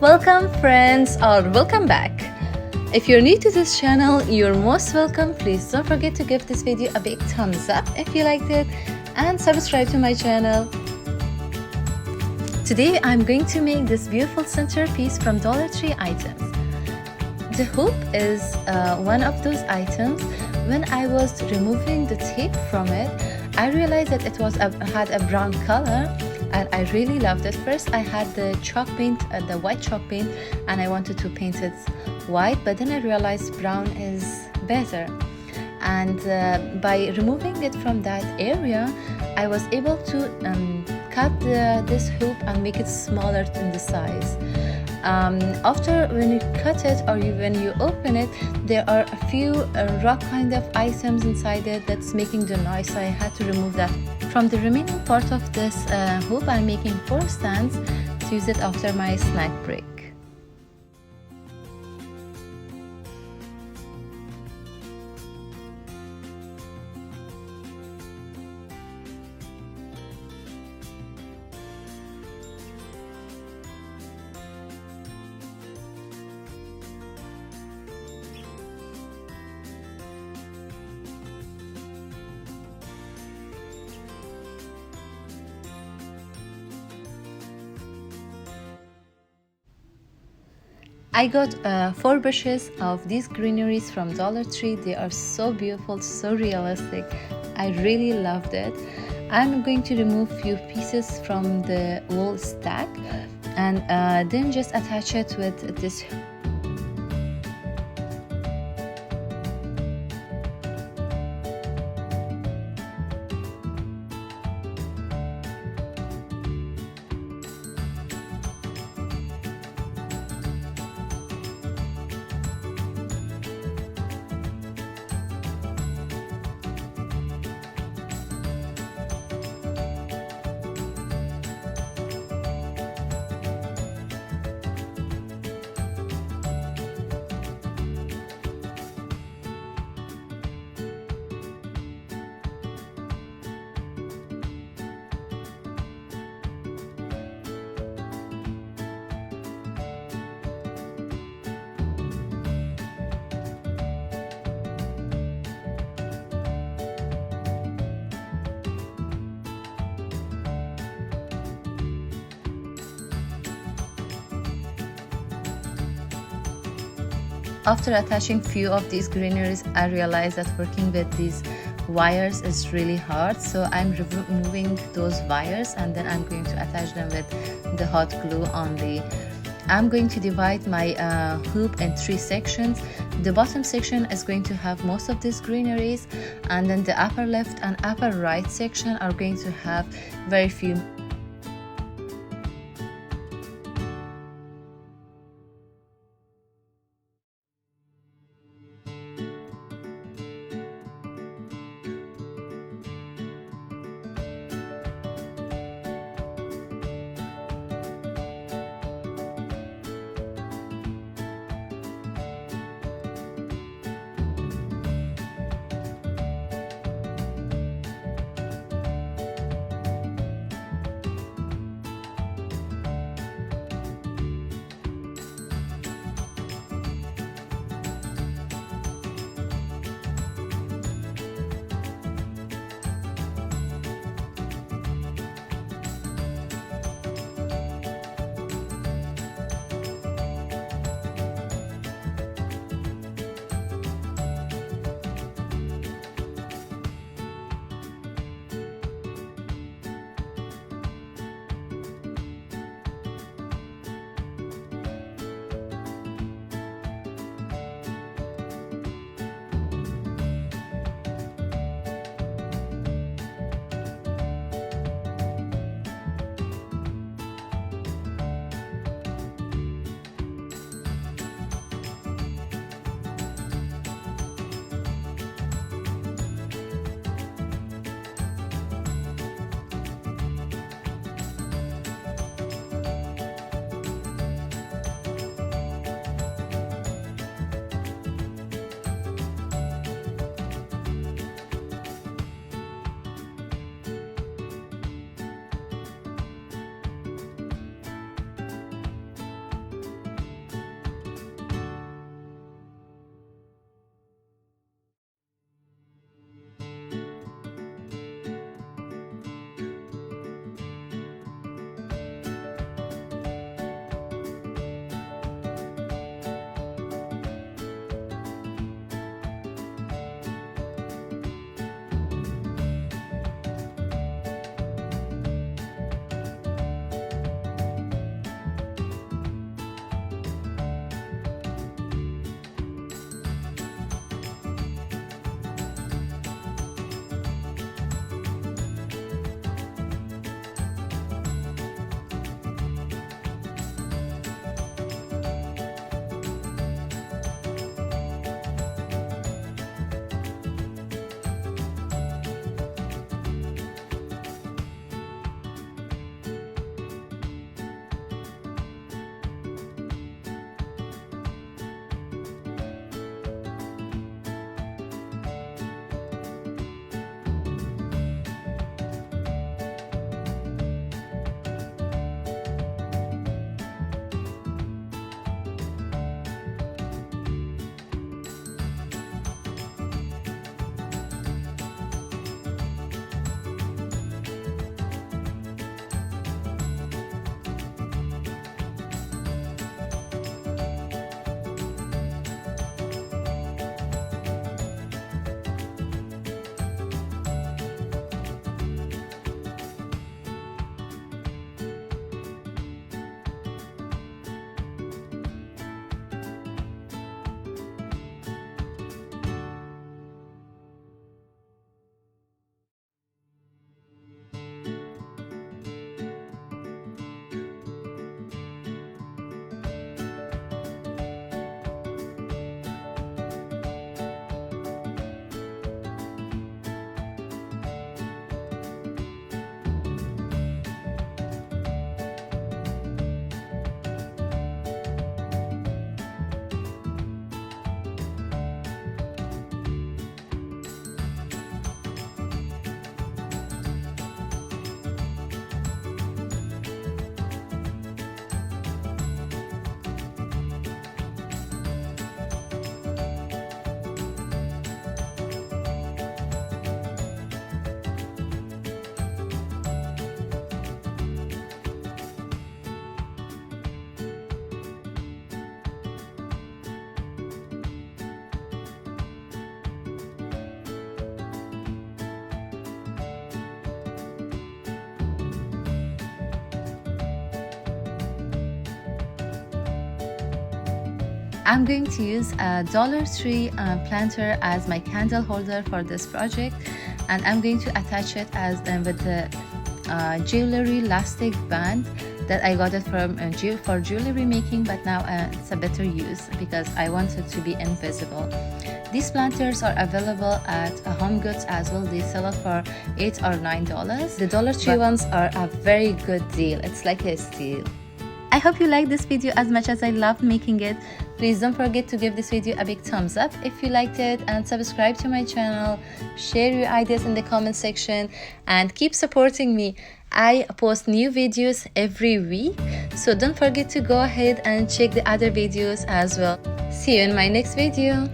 Welcome friends, or welcome back. If you're new to this channel, you're most welcome. Please don't forget to give this video a big thumbs up if you liked it and subscribe to my channel. Today I'm going to make this beautiful centerpiece from Dollar Tree items. The hoop is one of those items. When I was removing the tape from it, I realized that it had a brown color, and I really loved it. First I had the chalk paint, the white chalk paint, and I wanted to paint it white, but then I realized brown is better. And by removing it from that area, I was able to cut this hoop and make it smaller in the size. After when you cut it or when you open it, there are a few rock kind of items inside it that's making the noise, so I had to remove that. From the remaining part of this hoop, I'm making 4 stands to use it after my snack break. I got 4 brushes of these greeneries from Dollar Tree. They are so beautiful, so realistic. I really loved it. I'm going to remove few pieces from the wool stack and then just attach it with this. After attaching few of these greeneries, I realized that working with these wires is really hard, so I'm removing those wires and then I'm going to attach them with the hot glue only. I'm going to divide my hoop in 3 sections. The bottom section is going to have most of these greeneries, and then the upper left and upper right section are going to have very few. I'm going to use a Dollar Tree planter as my candle holder for this project, and I'm going to attach it as with the jewelry elastic band that I got it from for jewelry making, but now it's a better use because I want it to be invisible. These planters are available at Home Goods as well. They sell it for $8 or $9. The Dollar Tree ones are a very good deal. It's like a steal. I hope you liked this video as much as I loved making it. Please don't forget to give this video a big thumbs up if you liked it, and subscribe to my channel. Share your ideas in the comment section and keep supporting me. I post new videos every week, so don't forget to go ahead and check the other videos as well. See you in my next video.